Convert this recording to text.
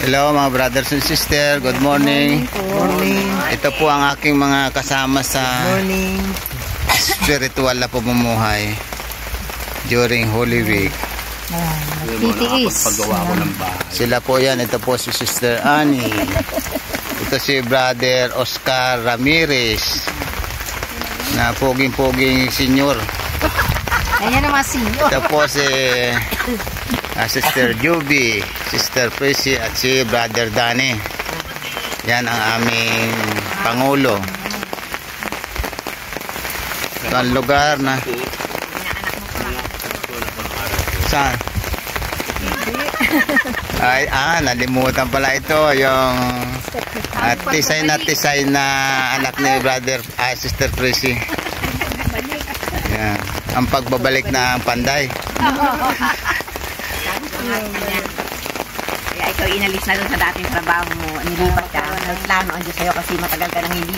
Hello mga brothers and sisters, good morning. Morning. Ito po ang aking mga kasama sa Morning. spiritual na pamumuhay during Holy Week. Titiis. Sila po yan, ito po si Sister Annie. Ito si Brother Oscar Ramirez na poging-poging senior. Ayan naman sinyo. Ito po si Sister Juby, Sister Prissy at si Brother Danny. Yan ang aming Pangulo. Ito ang lugar na saan? Ay, nalimutan pala ito yung tisay na anak ni Brother Sister Prissy. Yan. Ang pagbabalik ng Panday. Kaya ikaw inalis na doon sa dating trabaho mo, nilipat ka, nagplano andyan sa'yo kasi matagal ka nang hindi